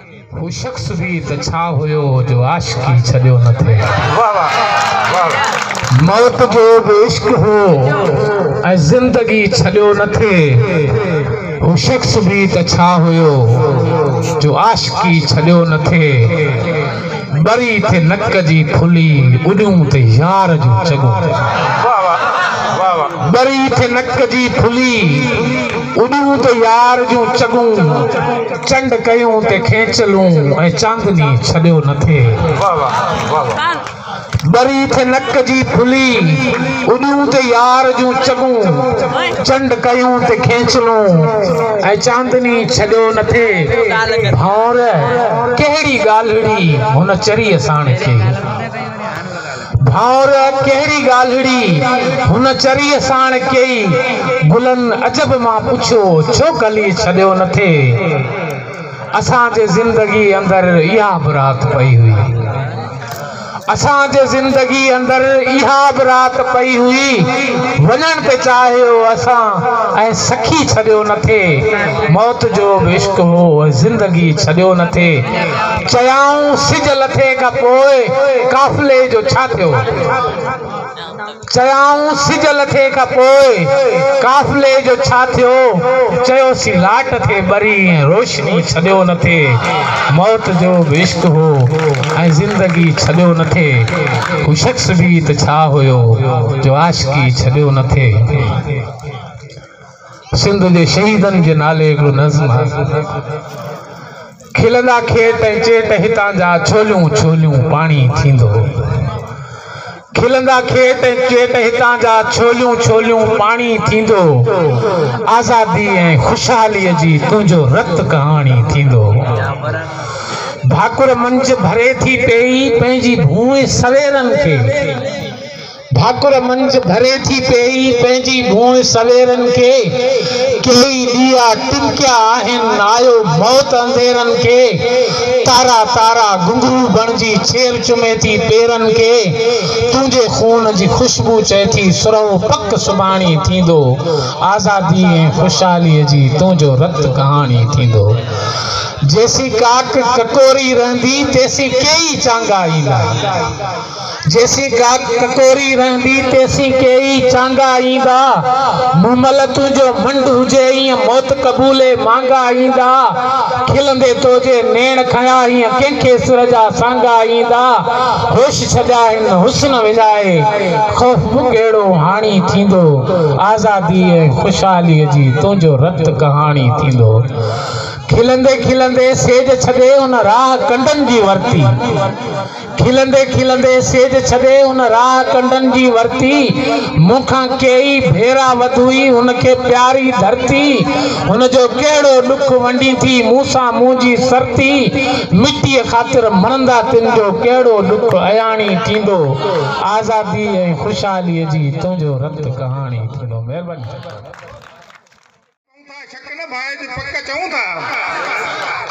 वो शख्स भी त छा हुयो जो आशिकी छॾियो न थे। मौत जो बि इश्क हो ऐं ज़िंदगी छॾियो न थे। वो शख्स भी त छा हुयो जो आशिकी छॾियो न थे। बरी थे नक जी फुली उॾूं ते यार जो चॻो। बरी थे नक जी फुली उॾूं ते यार जो चॻूं। चंड कयूं ते खेचलूं ऐं चांदनी छॾियो न थे। बरी थे नक जी फुली उॾूं ते यार जूं चॻूं। चंड कयूं ते खेचलूं ऐं चांदनी छॾियो न थे। भाउर कहिड़ी ॻाल्हिड़ी हुन चरीअ साण कई। भाउर कहिड़ी ॻाल्हिड़ी हुन चरीअ साण कई। गुलनि अजब मां पुछियो छो कली छॾियो न थे। असांजे ज़िंदगी अंदरि इहा बि राति पई हुई। असांजे ज़िंदगी अंदरि इहा बि राति पई हुई। वञण पे चाहियो असां ऐं सखी छॾियो न थे। मौत जो बि इश्क हो ज़िंदगी छॾियो न थे। चयाऊं सिज लथे खां पोइ काफ़िले जो छा थियो। चयाऊं सिज लथे खां पोइ काफ़िले जो छा थियो। चयोसी लाट थे बरी ऐं रोशनी छॾियो न थे। मौत जो बि इश्क हो ऐं ज़िंदगी छॾियो न थे। वो शख्स भी त छा हुयो जो आशिकी छॾियो न थे। सिंध जे शहीदनि जे नाले हिकिड़ो नज़्म आहे। खिलंदा खेत ऐं चेट हितां जा छोलियूं छोलियूं पाणी थींदो। खिलंदा खेत ऐं चेट हितां जा छोलियूं छोलियूं पाणी थींदो। आज़ादी ऐं ख़ुशहालीअ जी तुंहिंजो रत कहाणी थींदो। भाकुर मंझ भरे थी पेई पंहिंजी भूए सवेरनि खे। भाकुर मंझ भरे थी पेई पंहिंजी भूए सवेरनि खे। कई ॾीआ टिमकिया आहिनि आयो मौत अंधेरनि खे। तारा तारा घुंघरू बणिजी छेर चुमे थी पेरनि खे। तुंहिंजे खून जी खुशबू चए थी सुरव पक सुभाणी थींदो। आज़ादी ऐं ख़ुशहालीअ जी तुंहिंजो रत कहाणी थींदो। जैसी काक ककोरी रहंदी तेसी कई चांगा ईंदा। जैसी काक ककोरी रहंदी तेसी कई चांगा ईंदा। मुमल तुंहिंजो मंड हुजे ईअं मौत क़बूले मांगा ईंदा। खिलंदे तोजे नेण खया ईअं कंहिंखे सिर जा सांगा ईंदा। होश छॾिया हिन हुस्न विञाए ख़ौफ़ कहिड़ो हाणी थींदो। आज़ादी ऐं ख़ुशहालीअ जी तुंहिंजो रत कहाणी थींदो। खिलंदे खिलंदे सेज छॾे हुन राह कंडनि जी वरती। खिलंदे खिलंदे सेज छॾे हुन राह कंडनि जी वरती। मूंखां कई भेरा वधुई हुनखे प्यारी धरती। हुनजो कहिड़ो ॾुख वंडी थी मूंसां मुंहिंजी सरती। मिटीअ ख़ातिर मरंदा तिन जो कहिड़ो ॾुख अयाणी थींदो। आज़ादी ऐं ख़ुशहालीअ जी तुंहिंजो रत कहाणी थींदो। महिरबानी। शक न भाई जी पक चऊं था।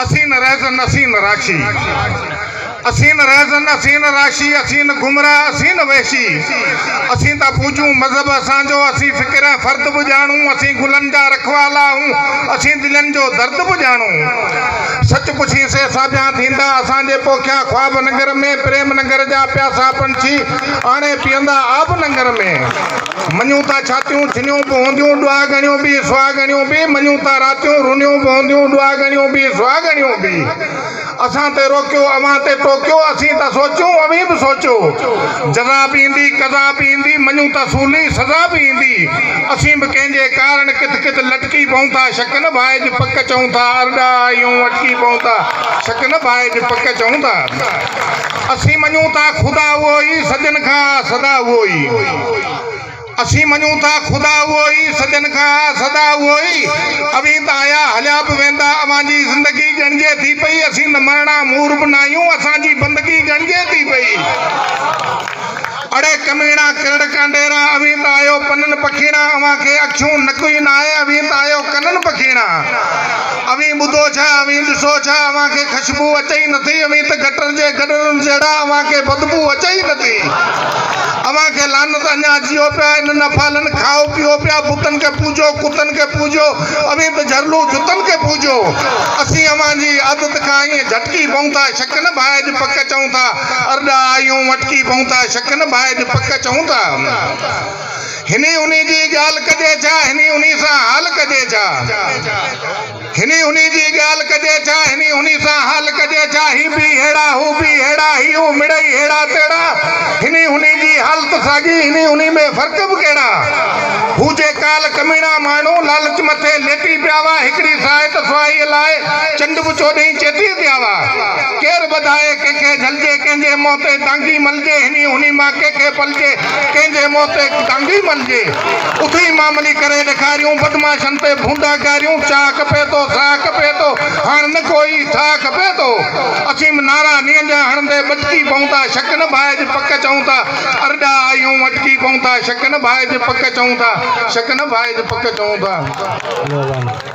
असी न रहजन असी न राशि। असी न रहजन असी न राशि। असी न गुमराह असी न वैशी। असी ता पूजूं मज़हब असांजो। असी फ़िक्र फ़र्द बि ॼाणूं। असी गुलनि जा रखवाला हूं। असी दिलनि जो दर्द बि ॼाणूं। सच पुछी से साबिया थींदा असांजे पोखिया ख्वाब नगर में। प्रेम नगर जा प्यासा पंछी आणे पीअंदा आब नगर में। मञूं था छातियूं थिनियूं पवंदियूं ॾुआगणियूं बि सुहागणियूं बि। मञूं था रातियूं रुनियूं पवंदियूं ॾुआगणियूं बि सुहागणियूं बि। असां ते रोकियो अवां ते टोकियो। असीं था सोचूं अवीं बि सोचो। जज़ा बि ईंदी कज़ा बि ईंदी। मञूं था सूली सज़ा बि ईंदी। असीं बि कंहिंजे कारण किथ किथ लटकी पऊं था। शक न भाई जी पक चऊं था। अरड़ा आहियूं अटकी पऊं था। शक न भाई जी पक चऊं था। असीं मञूं था ख़ुदा उहो ई सजन खां सदा उहो ई। असी मञूं था ख़ुदा उहो ई सजन खां सदा उहो ई। अवी त आया हलिया बि वेंदा अवांजी ज़िंदगी ॻणिजे थी पई। असीं न मरणा मूर बि न आहियूं असांजी बंदगी ॻणिजे थी पई। अड़े कमीना किरड़ कांडेरा अभी त आयो पनन पखीणा अवां खे अखियूं नकुई न आहे अभी त आयो कनन पखीणा अभी ॿुधो छा अभी ॾिसो छा अवां खे ख़ुशबू अचे ई नथी अभी त गटर जे गडरनि जहिड़ा अवां खे बदबू अचे ई नथी अवां खे लानत अञा जियो पिया इन नफ़ालनि खाओ पियो पिया बुतनि खे पूजो कुतनि खे पूजो अभी त झरलू जुतनि खे पूजो असीं अवां जी आदत खां ईअं झटकी पऊं था शक न भाए जी पक चऊं था अरॾा आयूं वटकी पऊं था शक न भाए जी पक चऊं था हिनी उनी जी ॻाल्हि कजे छा हिनी उनी सां हाल कजे छा हिनी उनी जी ॻाल्हि कजे छा हिनी उनी सां हाल कजे छा ही बि हेड़ा हू बि हेड़ा ही हू मिड़ई हेड़ा तेड़ा हिनी उनी जी हालत साॻी हिनी उनी में फ़र्क़ बि कहिड़ा हू जे काल कमीणा माण्हू लालच मथे लेटी पिया हुआ हिकिड़ी साहित सुहाईअ लाइ चंड बि चोॾहीं चेटी पिया हुआ केरु ॿधाए कंहिंखे झलजे कंहिंजे मुंहं ते टांगी मलजे हिनी उनी मां कंहिंखे पलजे कंहिंजे मुंहं ते टांगी मलजे उथी मामली करे ॾेखारियूं बदमाशन ते भूंडा गारियूं चाह खपे थो साह खपे थो हाणे न कोई था खपे थो असीं नारा नींहं जा हणंदे बचकी पऊं था शक न भाए जी पक चऊं था अरॾा आयूं वटकी पऊं था शक न भाए जी पक चऊं था शक न भाए जी पक चऊं था